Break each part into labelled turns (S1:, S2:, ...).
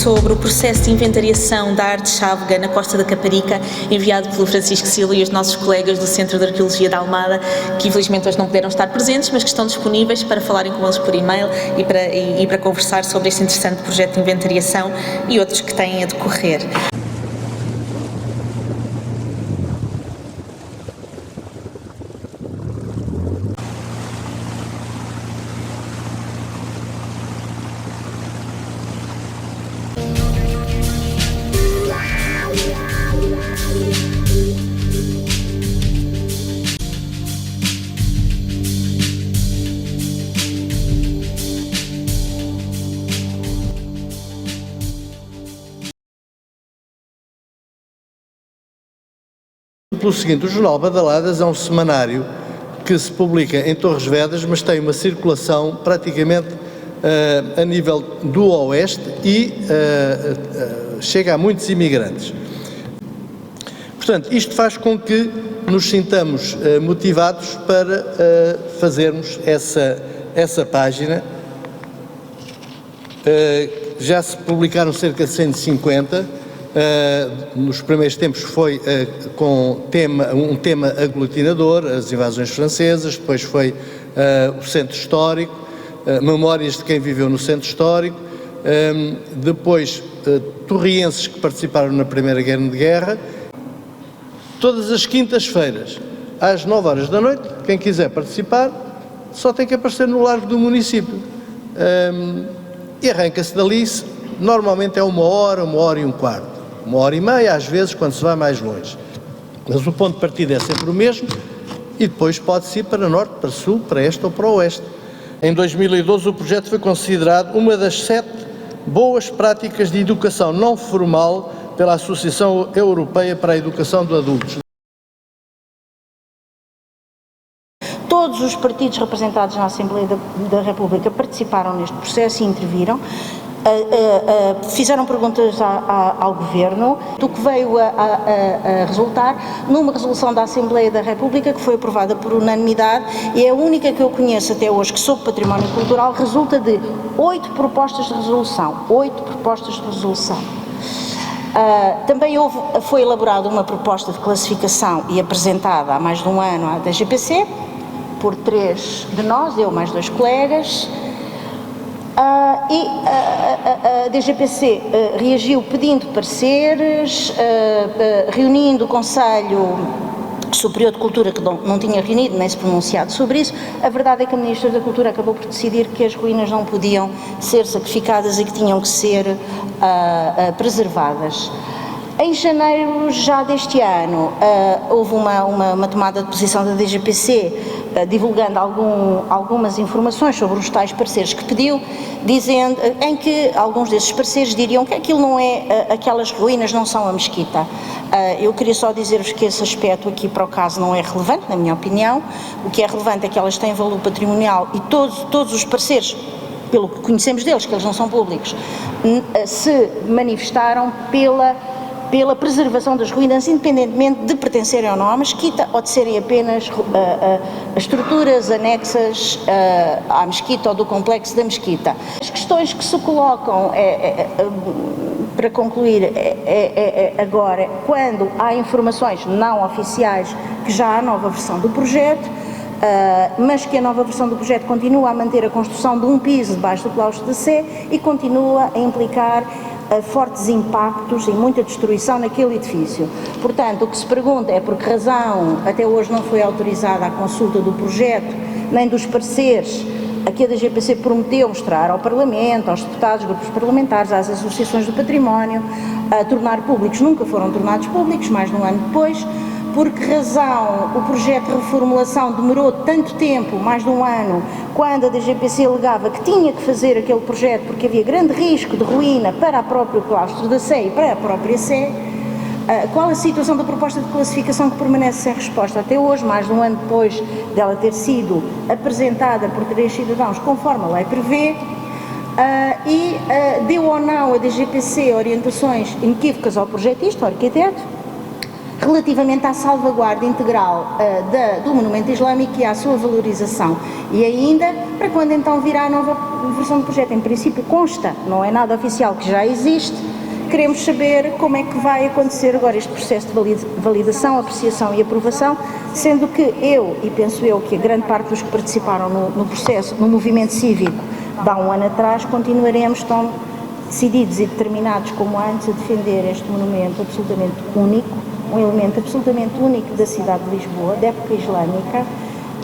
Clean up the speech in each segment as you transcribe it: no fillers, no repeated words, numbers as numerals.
S1: sobre o processo de inventariação da arte chávega na Costa da Caparica, enviado pelo Francisco Silva e os nossos colegas do Centro de Arqueologia da Almada, que infelizmente hoje não puderam estar presentes, mas que estão disponíveis para falarem com eles por e-mail e para conversar sobre este interessante projeto de inventariação e outros que têm a decorrer.
S2: Pelo seguinte, o Jornal Badaladas é um semanário que se publica em Torres Vedras, mas tem uma circulação praticamente a nível do Oeste e chega a muitos imigrantes. Portanto, isto faz com que nos sintamos motivados para fazermos essa página. Já se publicaram cerca de 150. Nos primeiros tempos foi com um tema aglutinador, as invasões francesas, depois foi o Centro Histórico, memórias de quem viveu no Centro Histórico, depois torrienses que participaram na Primeira Grande Guerra. Todas as quintas-feiras, às 9 horas da noite, quem quiser participar, só tem que aparecer no largo do município. E arranca-se dali, normalmente é 1 hora, 1h15. 1h30, às vezes, quando se vai mais longe. Mas o ponto de partida é sempre o mesmo e depois pode-se ir para norte, para sul, para este ou para o oeste. Em 2012 o projeto foi considerado uma das 7 boas práticas de educação não formal pela Associação Europeia para a Educação de Adultos.
S3: Todos os partidos representados na Assembleia da República participaram neste processo e interviram. Fizeram perguntas ao Governo, do que veio a resultar numa resolução da Assembleia da República que foi aprovada por unanimidade e é a única que eu conheço até hoje que sobre património cultural resulta de 8 propostas de resolução. 8 propostas de resolução. Também foi elaborada uma proposta de classificação e apresentada há mais de um ano à DGPC, por 3 de nós, eu mais 2 colegas. A DGPC reagiu pedindo pareceres, reunindo o Conselho Superior de Cultura, que não tinha reunido nem se pronunciado sobre isso. A verdade é que a Ministra da Cultura acabou por decidir que as ruínas não podiam ser sacrificadas e que tinham que ser preservadas. Em janeiro já deste ano houve uma tomada de posição da DGPC divulgando algumas informações sobre os tais pareceres que pediu, dizendo em que alguns desses pareceres diriam que aquilo não é, aquelas ruínas não são a mesquita. Eu queria só dizer-vos que esse aspecto aqui para o caso não é relevante, na minha opinião. O que é relevante é que elas têm valor patrimonial e todos os pareceres, pelo que conhecemos deles, que eles não são públicos, se manifestaram pela preservação das ruínas, independentemente de pertencerem ou não à mesquita ou de serem apenas estruturas anexas à mesquita ou do complexo da mesquita. As questões que se colocam, para concluir, agora, quando há informações não oficiais que já há nova versão do projeto, mas que a nova versão do projeto continua a manter a construção de um piso debaixo do claustro da Sé e continua a implicar fortes impactos e muita destruição naquele edifício. Portanto, o que se pergunta é por que razão até hoje não foi autorizada a consulta do projeto, nem dos pareceres a que a DGPC prometeu mostrar ao Parlamento, aos deputados, grupos parlamentares, às associações do património, a tornar públicos. Nunca foram tornados públicos, mais de um ano depois. Por que razão o projeto de reformulação demorou tanto tempo, mais de um ano, quando a DGPC alegava que tinha que fazer aquele projeto porque havia grande risco de ruína para o próprio claustro da Sé e para a própria Sé? Qual a situação da proposta de classificação que permanece sem resposta até hoje, mais de um ano depois dela ter sido apresentada por 3 cidadãos, conforme a lei prevê? Deu ou não a DGPC orientações inequívocas ao projetista, ao arquiteto, relativamente à salvaguarda integral do monumento islâmico e à sua valorização. E ainda, para quando então virá a nova versão do projeto, em princípio consta, não é nada oficial, que já existe, queremos saber como é que vai acontecer agora este processo de validação, apreciação e aprovação, sendo que eu, e penso eu que a grande parte dos que participaram no processo, no movimento cívico, de há um ano atrás, continuaremos tão decididos e determinados como antes a defender este monumento absolutamente único, um elemento absolutamente único da cidade de Lisboa, da época islâmica,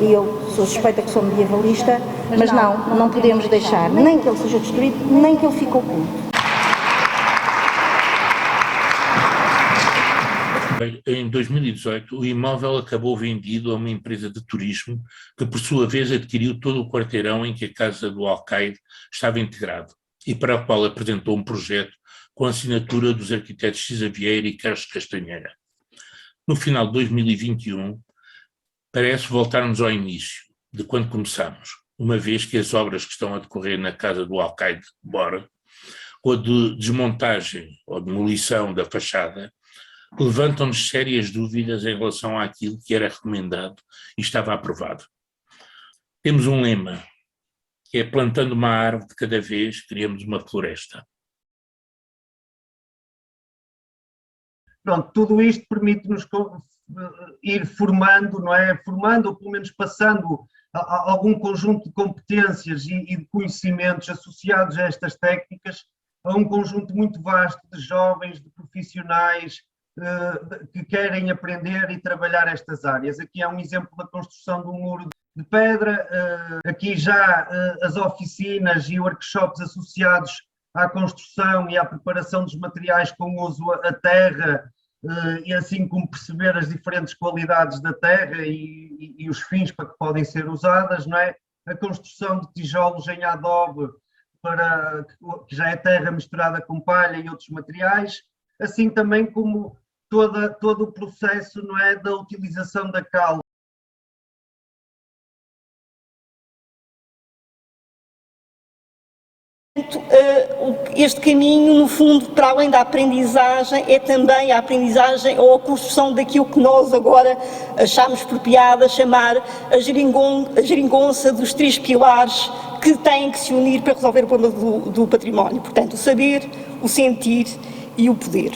S3: e eu sou suspeita que sou medievalista, mas não podemos deixar nem que ele seja destruído, nem que ele fique oculto.
S4: Em 2018, o imóvel acabou vendido a uma empresa de turismo que, por sua vez, adquiriu todo o quarteirão em que a casa do Alcaide estava integrado e para o qual apresentou um projeto com a assinatura dos arquitetos Cisa Vieira e Carlos Castanheira. No final de 2021, parece voltarmos ao início, de quando começamos, uma vez que as obras que estão a decorrer na casa do Alcaide de Bora, ou de desmontagem ou demolição da fachada, levantam-nos sérias dúvidas em relação àquilo que era recomendado e estava aprovado. Temos um lema, que é plantando uma árvore de cada vez, criamos uma floresta.
S5: Pronto, tudo isto permite-nos ir formando, não é? Formando, ou pelo menos passando algum conjunto de competências e de conhecimentos associados a estas técnicas, a um conjunto muito vasto de jovens, de profissionais, que querem aprender e trabalhar estas áreas. Aqui há um exemplo da construção de um muro de pedra, aqui já as oficinas e workshops associados à construção e à preparação dos materiais com uso a terra, e assim como perceber as diferentes qualidades da terra e os fins para que podem ser usadas, não é? A construção de tijolos em adobe, que já é terra misturada com palha e outros materiais, assim também como todo o processo, não é, da utilização da cal.
S6: Este caminho, no fundo, para além da aprendizagem, é também a aprendizagem ou a construção daquilo que nós agora achamos por piada chamar a geringonça dos três pilares que têm que se unir para resolver o problema do património. Portanto, o saber, o sentir e o poder.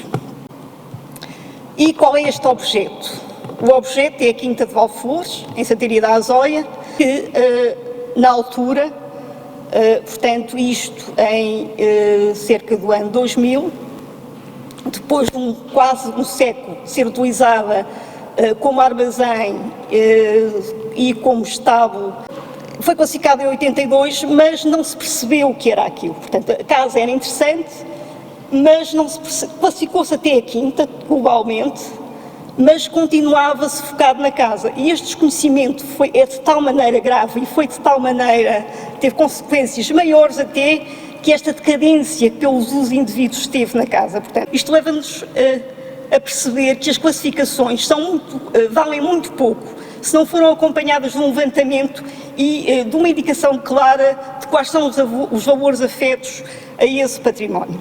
S6: E qual é este objeto? O objeto é a Quinta de Valflores, em Santaria da Azóia, que na altura, portanto isto em cerca do ano 2000, depois de quase um século ser utilizada como armazém e como estábulo, foi classificada em 82, mas não se percebeu o que era aquilo. Portanto, a casa era interessante, mas não se classificou-se até a quinta, globalmente, mas continuava-se focado na casa. E este desconhecimento é de tal maneira grave e foi de tal maneira, teve consequências maiores até, que esta decadência pelos usos indivíduos teve na casa. Portanto, isto leva-nos a perceber que as classificações valem muito pouco se não foram acompanhadas de um levantamento e de uma indicação clara de quais são os valores afetos a esse património.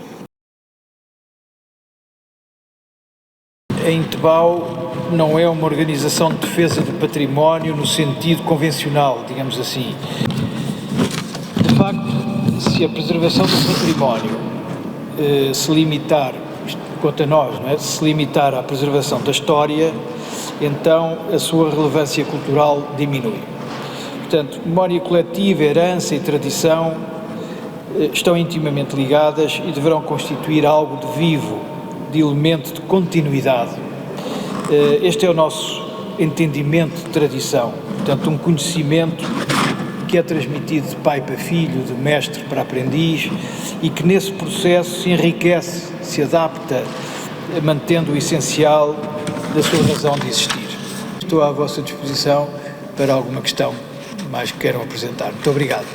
S7: A Intebau não é uma organização de defesa do património no sentido convencional, digamos assim. De facto, se a preservação do património se limitar, quanto a nós, não é? Se limitar à preservação da história, então a sua relevância cultural diminui. Portanto, memória coletiva, herança e tradição estão intimamente ligadas e deverão constituir algo de vivo, de elemento de continuidade. Este é o nosso entendimento de tradição, portanto um conhecimento que é transmitido de pai para filho, de mestre para aprendiz e que nesse processo se enriquece, se adapta, mantendo o essencial da sua razão de existir. Estou à vossa disposição para alguma questão mais que queiram apresentar. Muito obrigado.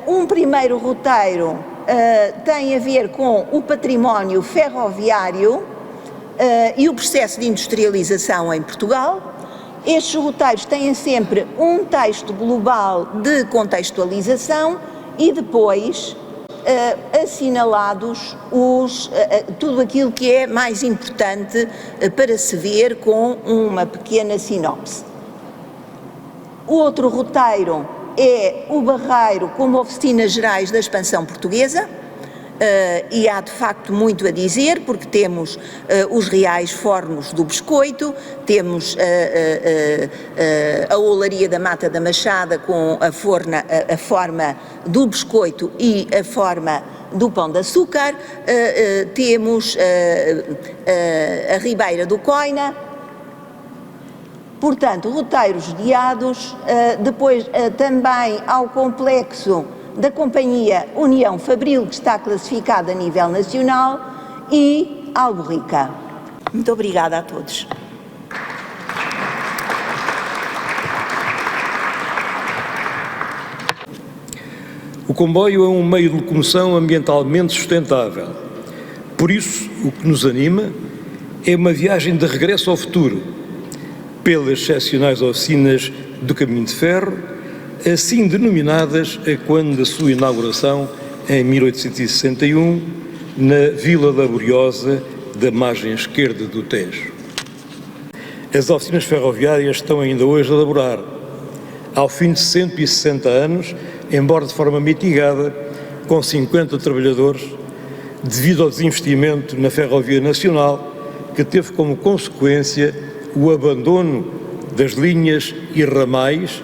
S8: Um primeiro roteiro tem a ver com o património ferroviário e o processo de industrialização em Portugal, Estes roteiros têm sempre um texto global de contextualização e depois assinalados tudo aquilo que é mais importante para se ver com uma pequena sinopse. O outro roteiro é o Barreiro como oficinas gerais da expansão portuguesa. E há de facto muito a dizer, porque temos os reais fornos do biscoito, temos a olaria da Mata da Machada com a forma do biscoito e a forma do pão de açúcar, temos a Ribeira do Coina. Portanto, roteiros guiados, depois também ao complexo da Companhia União Fabril, que está classificada a nível nacional, e Alborrica. Muito obrigada a todos.
S9: O comboio é um meio de locomoção ambientalmente sustentável. Por isso, o que nos anima é uma viagem de regresso ao futuro, pelas excepcionais oficinas do Caminho de Ferro, assim denominadas a quando da sua inauguração em 1861, na Vila Laboriosa da margem esquerda do Tejo. As oficinas ferroviárias estão ainda hoje a laborar, ao fim de 160 anos, embora de forma mitigada, com 50 trabalhadores, devido ao desinvestimento na Ferrovia Nacional, que teve como consequência o abandono das linhas e ramais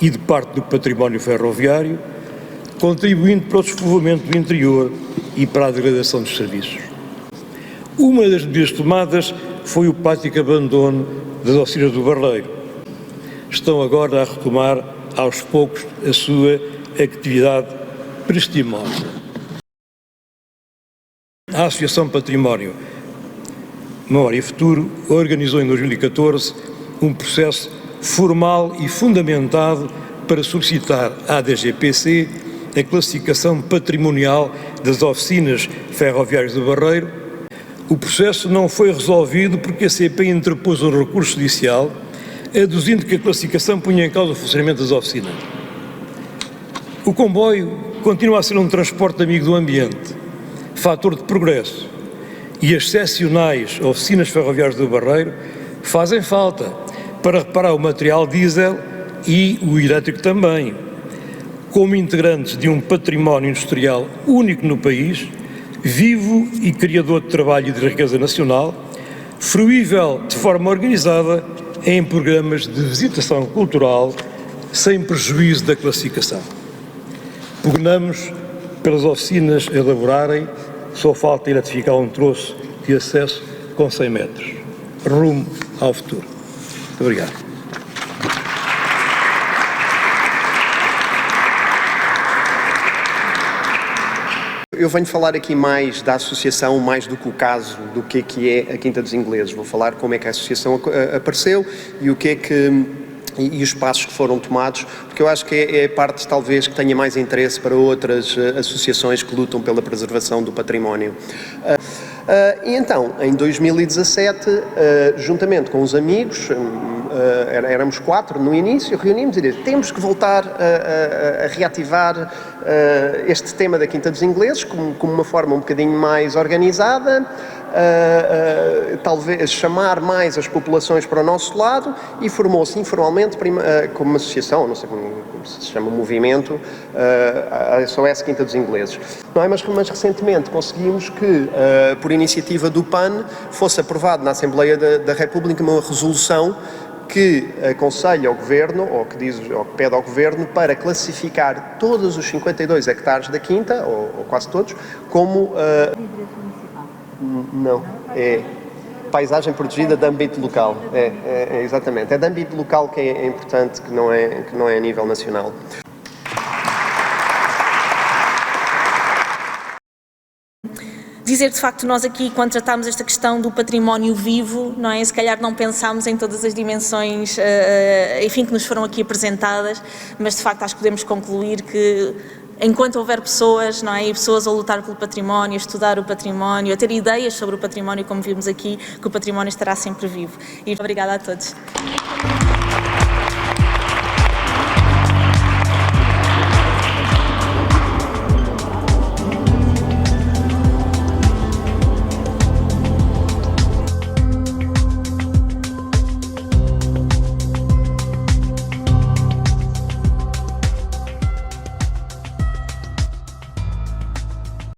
S9: e de parte do património ferroviário, contribuindo para o despovoamento do interior e para a degradação dos serviços. Uma das medidas tomadas foi o prático abandono das oficinas do Barreiro. Estão agora a retomar, aos poucos, a sua atividade prestimosa. A Associação Património, Memória e Futuro organizou em 2014 um processo formal e fundamentado para solicitar à DGPC a classificação patrimonial das oficinas ferroviárias do Barreiro. O processo não foi resolvido porque a CP interpôs um recurso judicial, aduzindo que a classificação punha em causa o funcionamento das oficinas. O comboio continua a ser um transporte amigo do ambiente, fator de progresso, e as excepcionais oficinas ferroviárias do Barreiro fazem falta para reparar o material diesel e o elétrico também, como integrantes de um património industrial único no país, vivo e criador de trabalho e de riqueza nacional, fruível de forma organizada em programas de visitação cultural, sem prejuízo da classificação. Pugnamos pelas oficinas a elaborarem, só falta eletrificar um troço de acesso com 100 metros, rumo ao futuro. Muito obrigado.
S10: Eu venho falar aqui mais da associação, mais do que o caso do que é a Quinta dos Ingleses. Vou falar como é que a associação apareceu e o que é que e os passos que foram tomados, porque eu acho que é a parte talvez que tenha mais interesse para outras associações que lutam pela preservação do património. E então, em 2017, juntamente com os amigos, éramos 4 no início, reunimos e disse, temos que voltar a reativar este tema da Quinta dos Ingleses como uma forma um bocadinho mais organizada, talvez chamar mais as populações para o nosso lado, e formou-se informalmente como uma associação, não sei como se chama, um movimento, a SOS Quinta dos Ingleses. Não é? Mas recentemente conseguimos que, por iniciativa do PAN, fosse aprovado na Assembleia da República uma resolução que aconselha ao Governo, ou que pede ao Governo, para classificar todos os 52 hectares da Quinta, ou quase todos, como... Não, é paisagem protegida de âmbito local, exatamente, é de âmbito local que é importante, que não é a nível nacional.
S1: Dizer, de facto, nós aqui, quando tratámos esta questão do património vivo, não é? Se calhar não pensámos em todas as dimensões, enfim, que nos foram aqui apresentadas, mas de facto acho que podemos concluir que enquanto houver pessoas, não é? E pessoas a lutar pelo património, a estudar o património, a ter ideias sobre o património, como vimos aqui, que o património estará sempre vivo. E obrigada a todos.